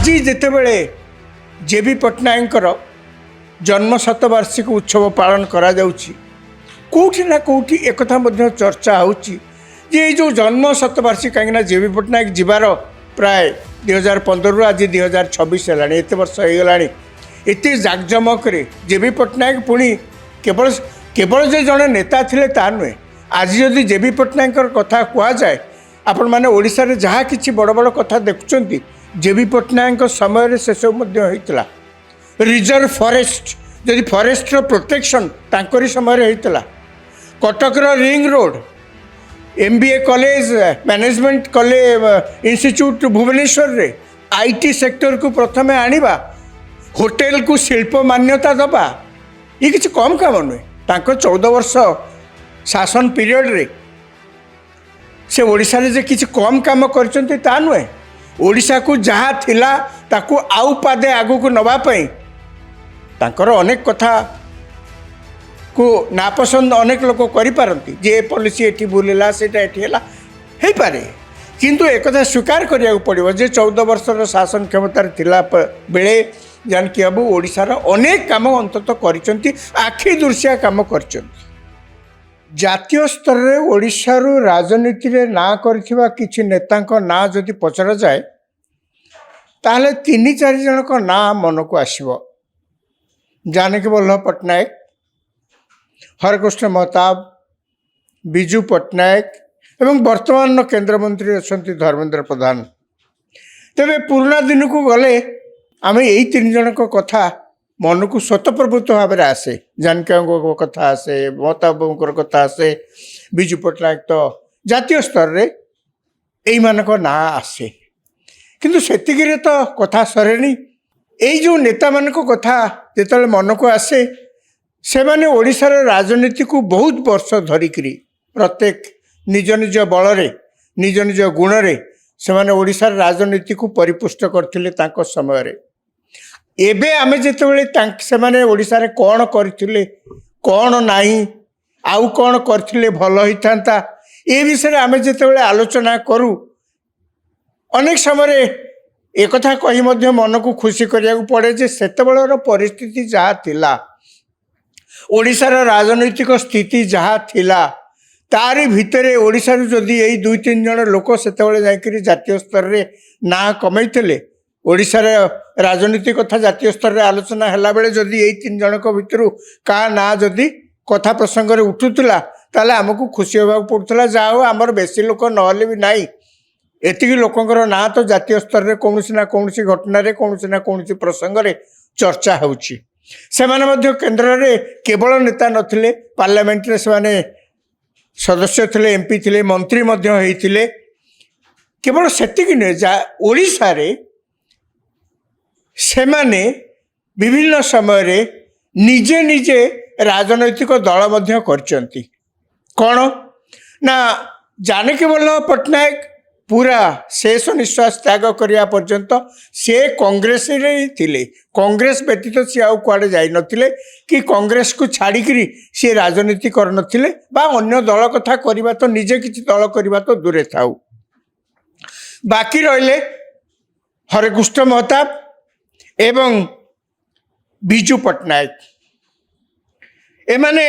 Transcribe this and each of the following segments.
আজি যেତେବେଳେ जेबी पट्टनायकर जन्म शतवार्षिक उत्सव पालन करा जाउछि कोठी ना कोठी एकथा मध्य चर्चा होउछि जे जो जन्म शतवार्षिक कहीं जेबी पट्टनायक जीवार प्राय 2015 रु आज 2026 है एत वर्ष हो गला एत जाकजमक जेबी पट्टनायक पुणी केवल केवल जे जड़े नेता थिले ता नुहे आज जदि जेबी पट्टनायक कथा कह जाए आपण मैंने ओडिशा रे जहाँ किछि बड़ बड़ कथा देखुंत जेबी पट्टनायक समय से सब होता रिजर्व फॉरेस्ट जदि फॉरेस्ट प्रोटेक्शन तांकरी समय होता कटकर ring road MBA college management college institute Bhubaneswar रे IT सेक्टर को प्रथम आनिबा होटेल को शिल्प मान्यता दबा ये किसी कम काम नुहे 14 वर्ष शासन पीरियड रे से ओडिशा रे जे किसी कम काम करचंती ता नुहे ओडिशा को जहाँ थिला ताकू आउ पादे आगु को नवा पई तांकर अनेक कथा को नापसंद अनेक लोक करि पारंती जे पॉलिसी एठी बुलेला सेटा एठी हला हे पारे किंतु एक कथा स्वीकार करिया पड़िबो जे 14 वर्षर शासन क्षमता थिला बेले जानकी बाबू ओडिशा रो अनेक काम अंतत करिसंती आखि दुर्सिया काम करिसंती जातीय स्तर रे ओडिशा रो राजनीति रे ना करथिबा किछि नेतांक ना जदि पचरा जाए ताहले 3-4 जन को ना मन को आसीबो जानकी वल्लभ पट्टनायक हरकृष्ण महताब बिजू पट्टनायक एवं वर्तमान केंद्र मंत्री अच्छी धर्मेंद्र प्रधान तेरे पुराना दिन को गले आम यही 3 जन को कथा मन को स्वतःप्रवृत्त भाव में आसे जानकी कथा आसे महताब कथा आसे बिजू पट्टनायक तो जातीय स्तर रे यही मानक ना आसे किंतु सेतिकिरे तो कथा सरेनी यही जो नेता मान कथा जिते मन को आसे से माने ओडिशार राजनीति को बहुत वर्ष धरिकी प्रत्येक निज निज बल निज निज गुण रे से माने ओडिशार राजनीति को परिपुष्ट करथिले तांको समय रे एबे आमे जेतेबेले से माने ओडिशा रे कोन करथिले कोन नाही आउ कोन करथिले भल होइथांता ए विषय आमे जेतेबेले आलोचना करू अनेक समय एक कथा कही मध्य मन को खुशी करिया पड़े जे सेतेबेलर परिस्थिति जहाँ थिला ओडिशार राजनैतिक स्थिति जहाँ थिला तारी भितरे ओडिशार जदि यही 2-3 जन लोक सेतेबेले जाइकरी जातीय स्तर रे ना कमाइथिले ओडिशार राजनीति कथा जातीय स्तर रे आलोचना हैला बेले जदि यही 3 जन को भितरु का ना जदि कथा प्रसंग रे उठुतला ताले हमकु खुशी होबाक पड़ुतला जाओ हमर बेसी लोक नहले भी नाही एतिकी लोकंकर ना तो जातीय स्तर रे कोनोसी ना कोनोसी घटना रे कोनोसी ना कोनोसी प्रसंग रे चर्चा होउची से माने मध्य केंद्र रे केवल नेता नथिले पार्लियामेंट रे से माने सदस्य थिले MP थिले मंत्री मध्य होइथिले केवल सेतिकी ने जा ओडिशा रे से माने विभिन्न समय रे निजे निजे राजनैतिक दल मध्य करचंती कोन ना जानकी वल्लभ पट्टनायक पूरा शेष निश्वास त्याग करिया पर्यंत से कांग्रेस रे थिले कांग्रेस व्यतीत सी आउ कुआडे जाई नथिले कि कांग्रेस को छाड़िकी सी राजनीति कर नथिले बा अन्य दल कथा करिबा तो निजे किछि दल करिबा तो दूरे थाउ बाकी रहिले हरकृष्ण महताब एवं बिजू पट्टनायक एमाने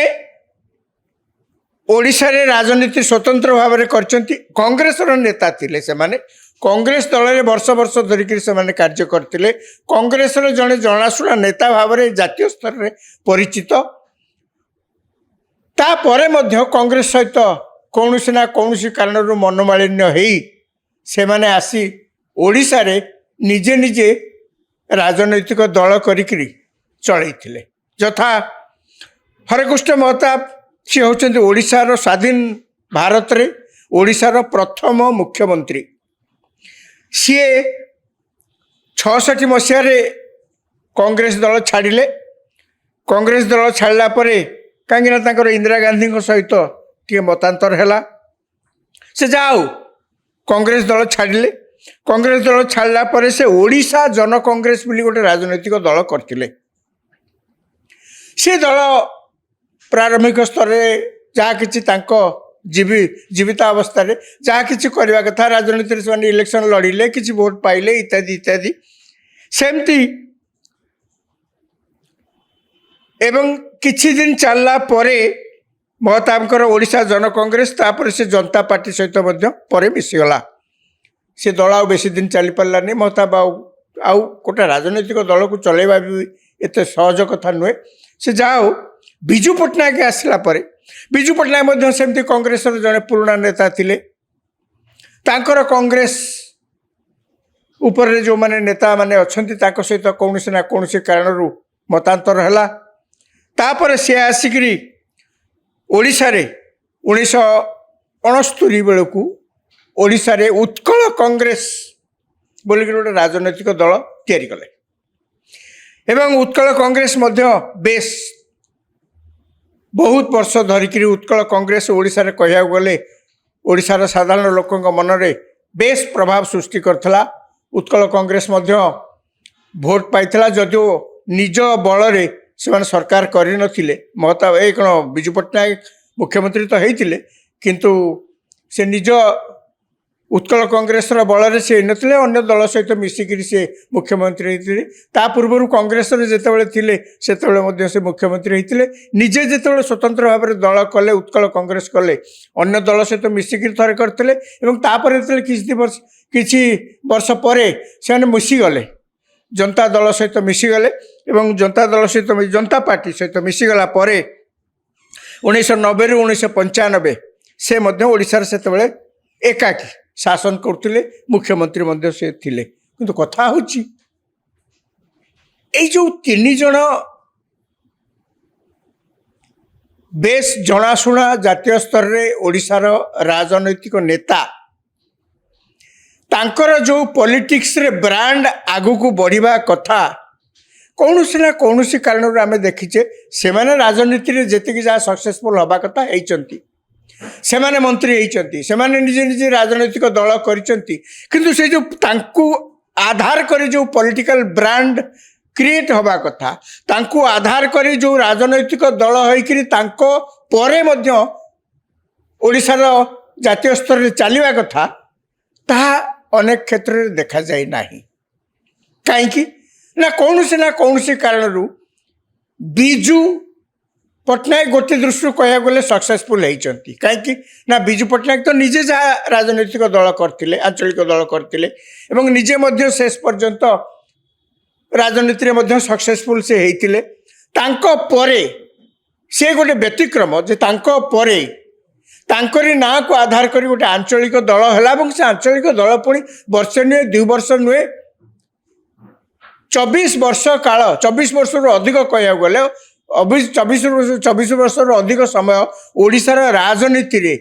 ओडिशा रे राजनीति स्वतंत्र भाव में करचंती कांग्रेस रो नेता थिले से माने कांग्रेस दल रे वर्ष वर्ष धरिकी से माने कार्य करथिले कांग्रेस रो जने जणाशुना नेता भाव में जातीय स्तर रे परिचित ता परे मध्य कांग्रेस सहित कौनसी ना कौनसी कारण रो मनोमालिन्य हेई से माने आसी ओडिशा रे निजे निजे राजनैतिक दल करिकी चलैथिले यथा हरकृष्ण महताब सी होचंती ओडिशार स्वाधीन भारत रे ओडिशार प्रथम मुख्यमंत्री सी 66 मसीह कांग्रेस दल छाड़िले कांग्रेस दल छाड़ला परे कहीं इंदिरा गांधी सहित टे मतांतर है से जाओ कांग्रेस दल छाड़िले कांग्रेस दल छाड़ला परे से ओडिशा जन कांग्रेस बोली गोटे राजनैतिक दल करथिले से दल प्रारंभिक स्तर में जहाँ कि जीवित अवस्था जहाँ कि करवा कथा राजनीति से इलेक्शन लड़िले किसी भोट पाइले इत्यादि इत्यादि सेमती एवं किछि दिन चलला परे महताबकर ओडिशा जन कांग्रेस तापर से जनता पार्टी सहित परे मिसीगला से दल आ बेसी दिन चली पारानी महताब आउ गोटे राजनैतिक दल को चलैबा भी एत सहज कथा नुहे से जा हो विजु पट्टनायक आसला परे विजु पट्टनायक सेमती कांग्रेस जड़े पुराना नेता थिले तांकर कांग्रेस ऊपर जो माने नेता माने अच्छंती ताको सहित कौनसी ना कौनसी कारण मतांतर है तापर सी आसिकी ओडिशा रे 1969 बेलू ओडिशा रे उत्कल कांग्रेस बोलिक गोटे राजनैतिक दल तैयारी कले एवं उत्कल कांग्रेस बेस बहुत वर्ष धरिकी उत्कल कांग्रेस ओडिशा रे कहया गले ओडिशार साधारण लोकों मनरे बेस प्रभाव सृष्टि करथला उत्कल कांग्रेस भोट पाइथला जदिओ निज बल रे से सरकार करि नथिले महताब ए कौन विजु पट्टनायक मुख्यमंत्री तो होते किंतु से निज उत्कल कांग्रेस बल से नथिले अन्य दल सहित मिसिकी से मुख्यमंत्री होते ता पूर्व कांग्रेस जितेबाला थिले सेतेबाला से मुख्यमंत्री होते निजे जितेबाला स्वतंत्र भाव में दल कले उत्कल कांग्रेस कले अन्य दल सहित मिसिकी थरे करते किछि वर्ष पर से मिसीगले जनता दल सहित मिसीगले एवं जनता दल सहित जनता पार्टी सहित मिसीगला 1990 रु 1995 से ओडिशार सेतेबाला एकाकी शासन करते मुख्यमंत्री से थिले किंतु कथा होची जो तीन जन बेस जनाशुना जातीय स्तर रे ओडिशार राजनैतिक नेता तांकर जो पॉलिटिक्स रे ब्रांड आगु को बढ़िबा कथा कौनसी ना कौनसी कारण आम देखीचे से राजनीति रे जेतिकी जा सक्सेसफुल हवा कथा होइचंती से मंत्री होइचंती से निजे निजे राजनैतिक दल करिचंती किंतु से जो तांकु आधार करी जो पॉलिटिकल ब्रांड क्रिएट हवा कथा तांकु आधार करी जो राजनैतिक दल होइकरी तांको परे मध्य ओडिशार जातीय स्तर रे चलिबा कथा ताहा अनेक क्षेत्र में देखा जाए नहीं कहीं ना कौन कारण विजु पट्टनायक गोटे दृष्टि कह गले सक्सेसफुल होती कहीं ना विजु पट्टनायक तो निजे जहाँ राजनैतिक दल करते आंचलिक दल करते निजे मध्य शेष पर्यंत राजनीति में सक्सेसफुल से होते तांको परे से गोटे व्यतिक्रम जे तांको परे तांकरी ना को आधार करी गोटे आंचलिक दल है से आंचलिक दल पुणी वर्षे नुहे 2 वर्ष नुहे 24 वर्ष काल 24 वर्ष अधिक कह गले 24 वर्ष अधिक समय ओडिशार राजनीति रे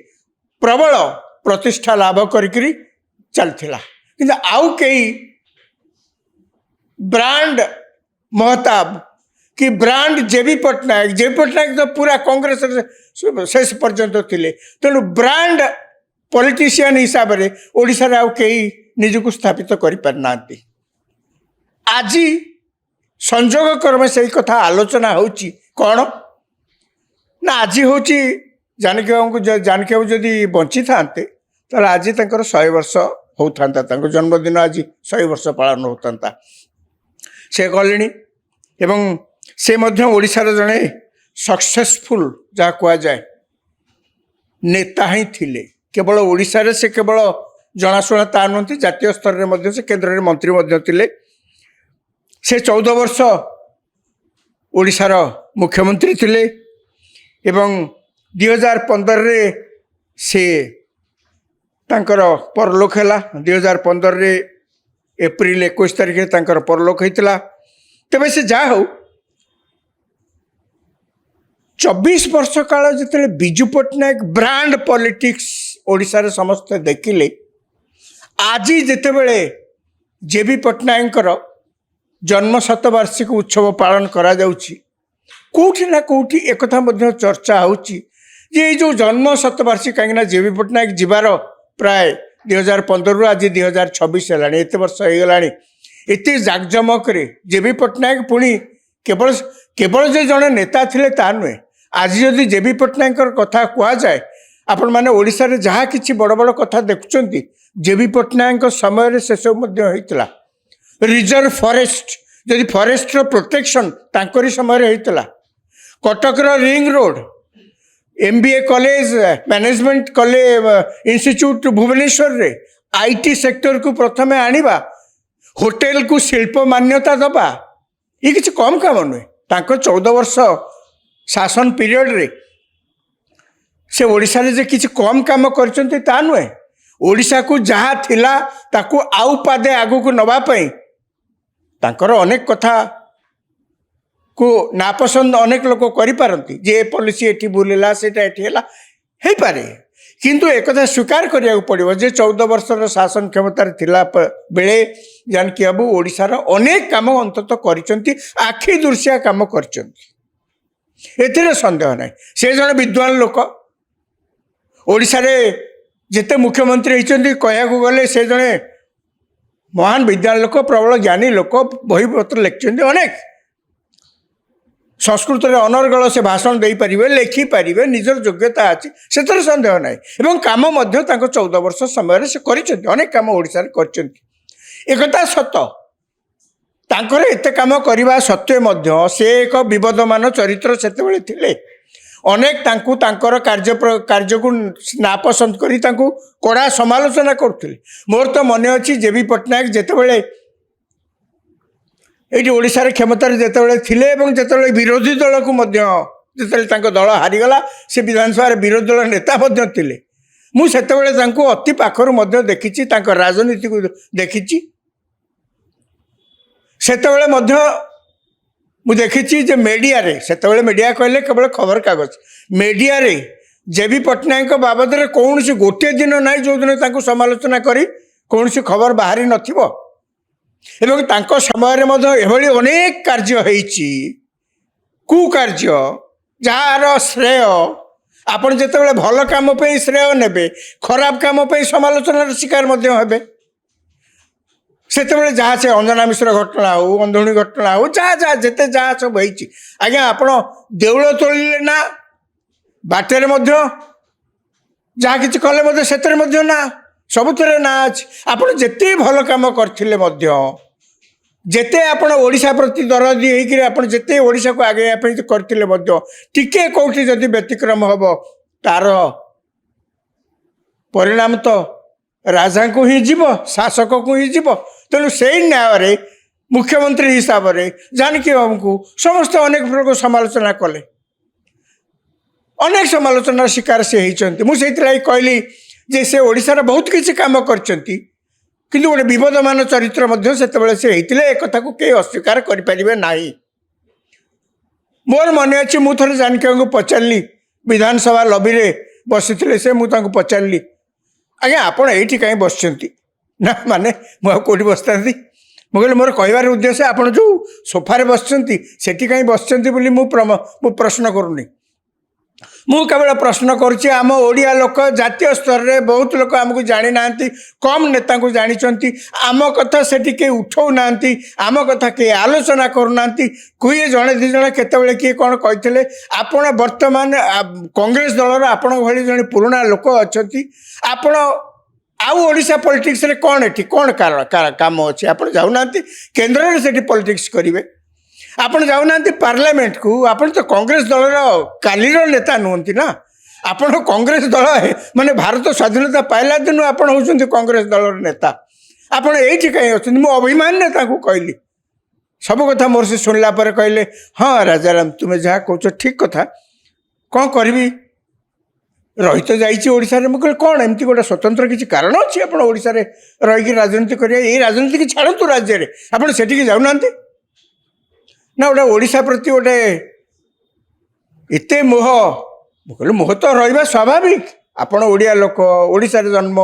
प्रबल प्रतिष्ठा लाभ करी चलथिला किंतु आउ कई ब्रांड महताब कि ब्रांड जेबी पट्टनायक तो पूरा कांग्रेस शेष पर्यंत थिले तेणु ब्रांड पॉलिटिशियन हिसाब से ओडिशा रे आउ कई निजक स्थापित करि पार नांती आज संजोग क्रमे से कथा आलोचना होची कौन ना आज होची जानकी बाबू जदि बंची थांते तो आज तंकर 100 वर्ष होता जन्मदिन आज 100 वर्ष पालन होता से गले एवं से मध्य ओडिशार जड़े सक्सेसफुल जहाँ कह जाए नेता ही थिले केवल ओडिशा रे से केवल जनाशुना ता नुहति जातीय स्तर में से केंद्र में मंत्री थिले से 14 वर्ष ओडिशार मुख्यमंत्री थिले एवं 2015 रे से तांकर परलोक है 2015 रे एप्रिल 21 तारिख तांकर परलोक होता तेज से जा हो 24 वर्ष काल जिते विजु पट्टनायक ब्रांड पॉलिटिक्स ओडिशा रे समस्त देखिले आज जितेबले जेबी पट्टनायक जन्म शतवार्षिक उत्सव पालन करा जाउची कोठी ना कोठी एकथा मध्य चर्चा होची जे जो जन्म शतवार्षिक कहीं जेबी पट्टनायक जीवार प्राय 2015 रु आज 2026 है एत वर्ष हो गला एत जाकजमक जेबी पट्टनायक पुणी केवल केवल जे जड़े नेता थिले ता नुहे आज जदि जेबी पट्टनायक कथा कह जाए आपण मैंने ओडिशा रे जहाँ किछि बड़ बड़ कथा देखुचंती जेबी पट्टनायक समय से सब होता रिजर्व फॉरेस्ट जदि फॉरेस्टर प्रोटेक्शन तांकरी समय होता कटकर ring road MBA college management college institute Bhubaneswar रे IT सेक्टर को प्रथमे आनिबा होटेल को शिल्प मान्यता दबा ये किसी कम काम नुहे 14 वर्ष शासन पीरियड रे से ओडिशा रे जे किसी कम काम करचंती ता नुहे ओडिशा को जहाँ थिला ताकू आउ पादे आगु को नबा पई तांकर अनेक कथा को नापसंद अनेक लोक करि पारंती जे पॉलिसी एठी बुलेला सेटा एठी हैला हे पारे किंतु एक कथा स्वीकार करिया पड़िबो जे 14 वर्षर शासन क्षमतार थिला बेले जानकी बाबू ओडिशार अनेक काम अंतत करिसंती आखि दृश्या काम करिसंती एथिरे संदेह नाही से जण विद्वान लोक ओडिशा रे जेते मुख्यमंत्री होइचंती कहया को गले से जणे महान विद्वान लोक प्रबल ज्ञानी लोक बही पत्र लिखिचंती अनेक संस्कृत रे अनर्गल से भाषण दे पारिबे लिखि पारिबे निजर योग्यता अछि सेतर संदेह नाही एवं काम मध्य तांको 14 वर्ष समय से करिसंती अनेक काम ओडिसा रे करिसंती एकता सत तांकर एते काम करिबा सत्वे मध्य से एक विवादमान चरित्र सेते बेले थिले अनेक तांको तांकर कार्य को नापसंद करी तांको कड़ा समालोचना करथिले मोर तो मने अछि जेबी पटनायक जेते बेले ये ओडिशा रे क्षमतार जेतेबेले थिले एवं जेतेबेले विरोधी दल को मध्य जेतेबेले तांको दल हारिगला से विधानसभा विरोधी दल नेता मध्य थिले मु सेतेबेले तांको अति पाखरु मध्य देखिछि तांको राजनीति को देखिछि सेतेबेले मध्य मु देखिछि जे मीडिया रे सेतेबेले मीडिया कहले केवल खबर कागज मीडिया रे जेबी पटनायक बाबद रे कोनसी गोटे दिन नाही जो दिन तांको समालोचना करी कोनसी खबर बाहरी नथिबो एवं तांको समय रे मध्य एभली अनेक कार्य होईछि कुकार्य जार श्रेय आपण जेतेबेले भल काम पे श्रेय नेबे खराब काम पे समालोचनार शिकार मध्य हेबे सेतेबेले जहाँ से अंजना मिश्र घटना हो अंधुणी घटना हो जहाँ जहाँ जेते जहाँ सब होईछि आज्ञा आपण देउळ तोलिले ना बाटेर मध्य जहाँ किछि कले मध्य सेतरे मध्य ना सबुतरे ना अछि आपण जेते भल काम करथिले मध्य जेते आपण ओडिशा प्रति दरदी हेकि आपण जेते ओडिशा को आगे पे करथिले मध्य टिके कोठी जदि व्यतिक्रम हबो तार परिणाम तो राजा को ही जीव शासक को ही जीव तेणु से न्याय रे मुख्यमंत्री हिसाब रे जानकी बाबू को समस्त अनेक प्रकार समालोचना कले अनेक समालोचनार शिकार से होइचंती मु सेइतलाई कहली जे से ओडिशा बहुत किसी काम करचंती किंतु गोटे विवादमान चरित्र मध्य सेतेबेले से होइतिले एक कथा को केही अस्वीकार करि परिबे नाही मोर मन अछि मु थरे जानकी बाबू को पचारली विधानसभा लॉबी रे बसिथिले से मु तांको पचारली आज्ञा आपण एठी काई बसचंती ना माने मु कोठी बसतांती मु कहले मोर कहबार उद्देश्य आपण जो सोफा रे बसचंती सेठी काई बसचंती बोली मु प्रश्न करूनी मु केवल प्रश्न करुच्ची आम ओडिया लोक जातीय स्तर रे बहुत लोक आमको जानी ना कम नेता को जानी आम कथा से के उठाऊ ना आम कथा के आलोचना करूना किए जड़े दी जन केतबेले किए कौन कहते आपण बर्तमान कांग्रेस दलर आपण भली जड़े पुराना लोक अच्छा आपण आउ ओडिशा पॉलिटिक्स रे कौन एठी कौन काम अच्छे आप जाऊना केन्द्र में से पॉलिटिक्स करेंगे आपण जाऊना पार्लियामेंट को आपण तो कांग्रेस दलर कालीर नेता नुहति ना आपण कांग्रेस दल माने भारत स्वाधीनता पाइला दिन आपण होउछन्ति कांग्रेस दलर नेता आपण एठी कहीं अच्छे मु अभिमान नेता को कहली सब कथा मोर से सुनला पर कहले हाँ राजाराम तुम्हें जहाँ कह ठीक कथा कौन करी रही तो जाइए ओडिशा रे मुझे कौन एमती गोटे स्वतंत्र किसी कारण अच्छी आप ओडिशा रे रही राजनीति करें ये राजनीति की छाड़ू राज्य में आपड़ से जाऊना ना गोटे ओडिशा प्रति गोटे एते मोह मुझे मोह तो रहा स्वाभाविक आपण ओडिया लोक ओडिशा रे जन्म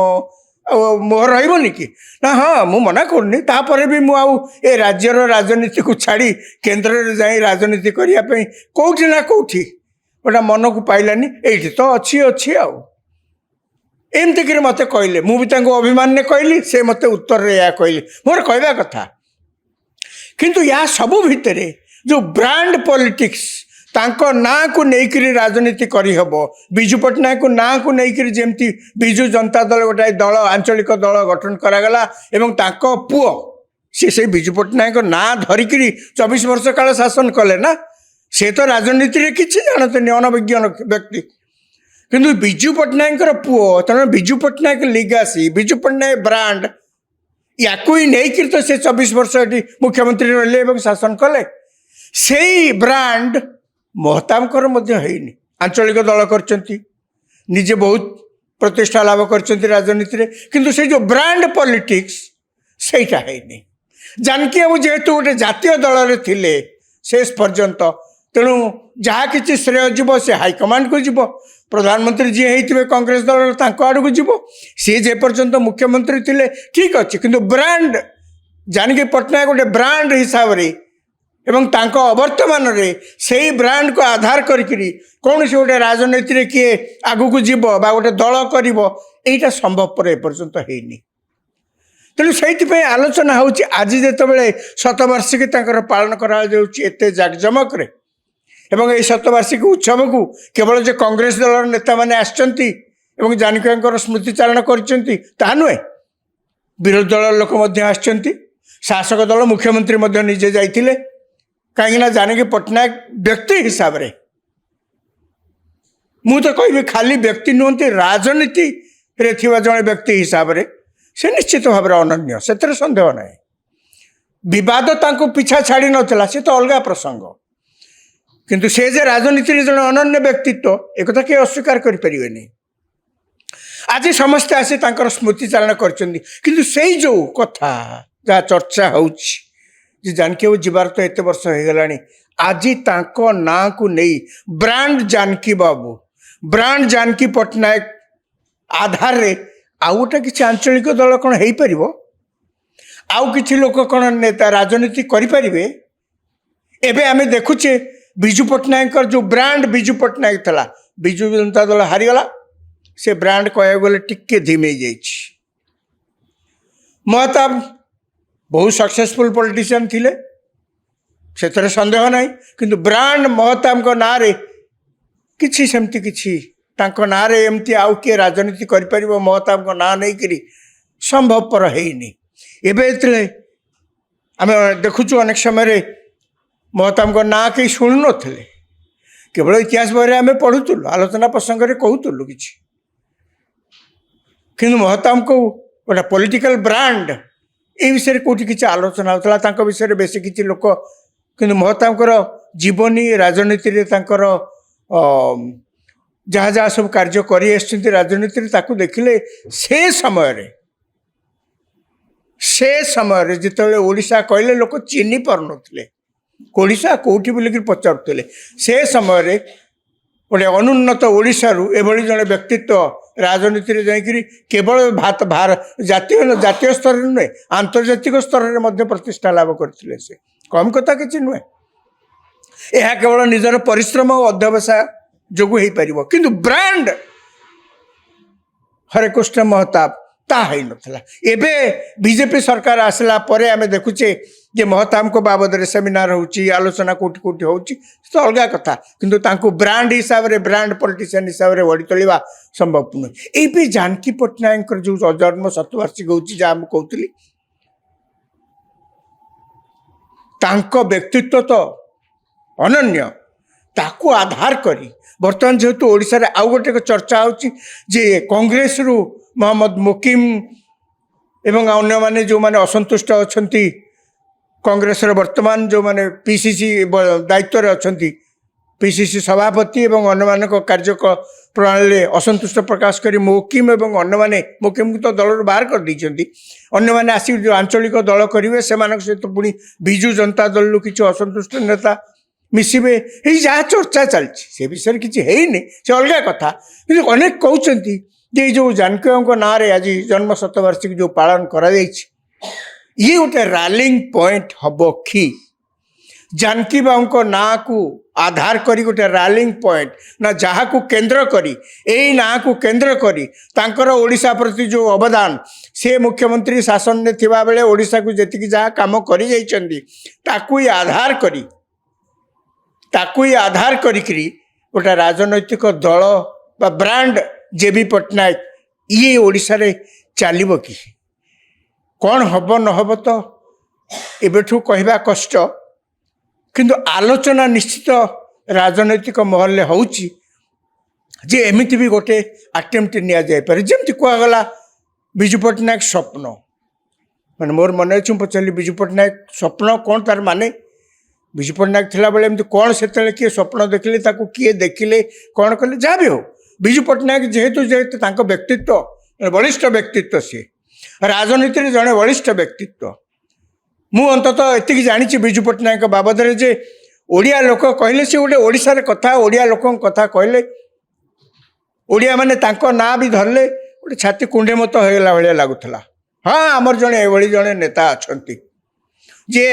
मोह रही कि ना हाँ मु मना करनी तापर भी मुझे राज्यर राजनीति को छाड़ी केन्द्र में जाई राजनीति करने कौटी ना कौटी गोटा मन को पाइलानी ये तो अच्छी अच्छी आमती कि मत कहले मुझे अभिमान ने कहली से मत उत्तर रे या कहली मोर कहवा कथा किंतु या सबू भितर जो ब्रांड पॉलिटिक्स तांको ना को लेकर राजनीति करहब विजु पट्टनायक को ना को लेकर जमती विजु जनता दल गोटाए दल आंचलिक दल गठन करागला एवं तांको पुओ सी से विजु पट्टनायक ना धरिकी 24 वर्ष काल शासन कले ना से तो राजनीति में किसी जानते नहीं अनभिज्ञ व्यक्ति किंतु विजु पट्टनायक पुओ तेना विजु पट्टनायक लिगासी विजु पट्टनायक ब्रांड या ही नहीं तो से 24 वर्ष ये मुख्यमंत्री रही शासन कले से ब्रांड महताबकर है आंचलिक दल कर निजे बहुत प्रतिष्ठा लाभ कर राजनीति में किंतु से जो ब्रांड पॉलिटिक्स सेटा है नहीं जानकी बाबू जेहेतु गोटे जातीय दल में थिले शेष पर्यंत तेणु जहाँ कि श्रेय जीव से हाईकमांड को जीव प्रधानमंत्री जी होते कांग्रेस दल आड़ को जीव सी जे पर्यंत मुख्यमंत्री थिले ठीक अच्छे किंतु ब्रांड जानकी पट्टनायक गोटे ब्रांड हिसाब से एवं तांको अवर्तमान से ब्रांड को आधार करी कौन से गोटे राजनीति में किए आगू को जीव गोटे दल कर संभवपर एपर्यंत होनी तेणु से आलोचना होची आज जिते शतवार्षिकी पालन करते जाकजमक एवं ये शतवार्षिकी उत्सव को केवल जो कांग्रेस दल नेता मैंने आसचंती जानकी स्मृतिचारण कर नुहे विरोधी दल लोक आसचंती शासक दल मुख्यमंत्री निजे जाइए कहीं जानकी पट्टनायक व्यक्ति हिसाब रे मु तो कहि खाली व्यक्ति नुहति राजनीति रे थिबा जणे व्यक्ति हिसाब रे से निश्चित भाव अनन्य से सन्देह ना बद तांको पीछा छाड़ी नाला सी तो अलग प्रसंग किंतु से जे राजनीति रे जणे अनन्य व्यक्तित्व एक किए अस्वीकार करें आज समस्ते आसी तांकर स्मृतिचारण करछन्ती किंतु से जो कथा जहाँ चर्चा होची जानकी बाबू जीवार तो एत वर्ष हो गलानी आज तांको ना को नहीं ब्रांड जानकी बाबू ब्रांड जानकी पट्टनायक आधार रे आउ गोटे किसी आंचलिक दल कौन हो पार आउ कि लोक कौन नेता राजनीति करें एवं आम देखुचे विजु पट्टनायक जो ब्रांड विजु पट्टनायक था विजु जनता दल हारीगला से ब्रांड कह गले टिके धीमे महताब बहुत सक्सेसफुल पॉलिटिशियन थिले से सन्देह ना किंतु ब्रांड महताब ना रे किछि सेमती किछि तांको ना रे एमती आउ किए राजनीति करि महताब ना नहीं करी संभवपर हैनी एबे आम देखुचु अनेक समय महताब ना कहीं शुणु नथिले केवल इतिहास बही आम पढ़ुलु आलोचना प्रसंग में कहूलु कि महताब को गोटे पॉलिटिकल ब्रांड ये विषय कौटी किसी आलोचना होता विषय बेसी किसी लोक कि महताबकर जीवनी राजनीति रे तांकर जहाँ जहाँ सब कार्य कर राजनीति देखिले से समय जिते ओडिशा कहले लोक चिन्ह पार नथिले ओडिशा कौटी बोलिक पचारुले से समय गोटे अनुन्नत ओडिशारू एभली जड़े व्यक्तित्व राजनीति में जाकि केवल जातीय स्तर नुहे आंतर्जातिक स्तर में प्रतिष्ठा लाभ करते से कम कथा किसी नुहे यह केवल निजर परिश्रम और अध्यवसाय जो हो पार किंतु ब्रांड हरेकृष्ण महताब ता है नथला एबे बीजेपी सरकार आसला परे आमे देखुचे जे महताब को बाबद रे सेमिनार होची आलोचना कोटी कोटी होची तो अलग कथा किंतु तांको ब्रांड हिसाब रे ब्रांड पॉलिटिशियन हिसाब रे वडी तोलिबा संभव नुहे ए जानकी पट्टनायक जो अजन्म शतवार्षिक होची जा हम कहतली तांको व्यक्तित्व तो अनन्य ताकू आधार करी बर्तमान जेहेतु ओडिशा रे आउ गोटे चर्चा होची जे कांग्रेस रु मोहम्मद मुकिम एवं अन्य माने जो माने असंतुष्ट अछंती कांग्रेस रे वर्तमान जो माने पीसीसी दायित्व रे अछंती पीसीसी सभापति एवं अन्य माने को कार्य प्रणाली असंतुष्ट प्रकाश करी मुकिम एवं अन्य माने मुकिम को तो दल बाहर कर दी अन्य माने आसी जो आंचलिक दल करेंगे से सहित पुणी विजु जनता दल किसी असंतुष्ट नेता मिसबे ये जहाँ चर्चा चलती से विषय किसी है से अलग कथा कि अनेक कहते ये जो जानकी बाबू ना रे आज जन्म शतवार्षिकी जो पालन करा ये गोटे रैलिंग पॉइंट हम कि जानकी बाबू ना को आधार करी गोटे रैलिंग पॉइंट ना जहाँ को केंद्र करी यही ना को केंद्र करी तांकर ओडिशा प्रति जो अवदान से मुख्यमंत्री शासन में थिबा बेले ओडिशा को जेतिकी जहाँ काम करी जाइछन्ती ताकू ही आधार करी गोटे राजनैतिक दल बा ब्रांड जेबी पट्टनायक ये ओडिशा रे चलिबो कि कौन हब न हब तो एबेठू कहवा कष्ट किंतु आलोचना निश्चित राजनैतिक महल होउची जे एमिति भी गोटे अटेम्प्ट निया जाय पारे जेमति कहगला विजु पट्टनायक स्वप्न मैंने मोर मन अच्छे पचारि विजु पट्टनायक स्वप्न कौन तार माने विजु पट्टनायक थिला बेले एमती कौन से किए स्वप्न देखिले ताकू किए देखिले कौन कले जहाँ भी हो विजु पट्टनायक जेहेतु जेहेतु तांको व्यक्तित्व बलिष्ठ व्यक्तित्व सी राजनीति में जड़े बलिष्ठ व्यक्तित्व मु अंततः एति जानी विजु पट्टनायक बाबद जे ओडिया लोक कहले से गोटे ओडिशार कथा ओडिया लोक कथा कहले ओडिया माने तांको ना भी धरले गोटे छाती कुंडे मत होगला भाया लगुला हाँ आमर जड़े ये जड़े नेता अच्छा जे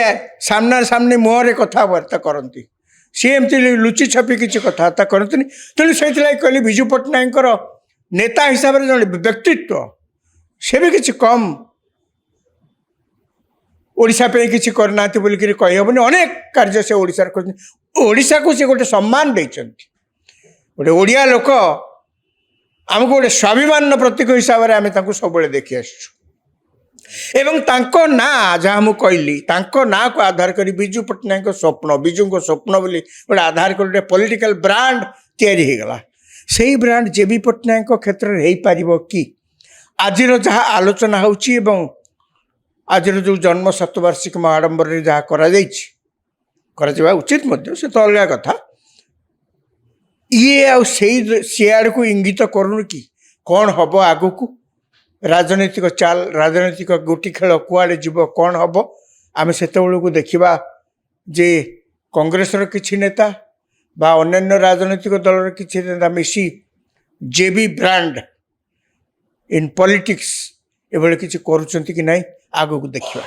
सामना सामने मुहर कथबार्ता करती सी एमती लुचि छपी किसी कथबार्ता करती तेणु से कहली विजु पट्टनायक नेता हिसाब से जड़े व्यक्तित्व से भी किसी कम ओडिशा पे किसी करना बोलिक कहीहबनी अनेक कार्य से ओडिशार ओडिशा को से गोटे सम्मान देते गोटे ओडिया लोक आमको गोटे स्वाभिमान प्रतीक हिसाब से आम सब देखी आसु एवं तांको ना जहाँ मुझे कहली तांको ना को आधार करी विजु पट्टनायक स्वप्न विजु को स्वप्न बोली गोटे आधार कर पॉलिटिकल ब्रांड तैयारी हो गला से ब्रांड जेबी पट्टनायक क्षेत्र में हो पार कि आज जहाँ आलोचना होची एवं आज जो जन्म शतवार्षिक महाडंबर जहाँ करा उचित मध्य से तो अलग कथा ये आड़ को इंगित करूँ कि कौन हम आगु को राजनैतिक चाल राजनैतिक गोटी खेल कुआड़े जीव कौन हम आम से को देखा जे कांग्रेसर किसी नेता बा अन्य राजनैतिक दलर किसी नेता मिसी जेबी ब्रांड इन पॉलिटिक्स एभली किसी करुँच कि नहीं आगु को देखा।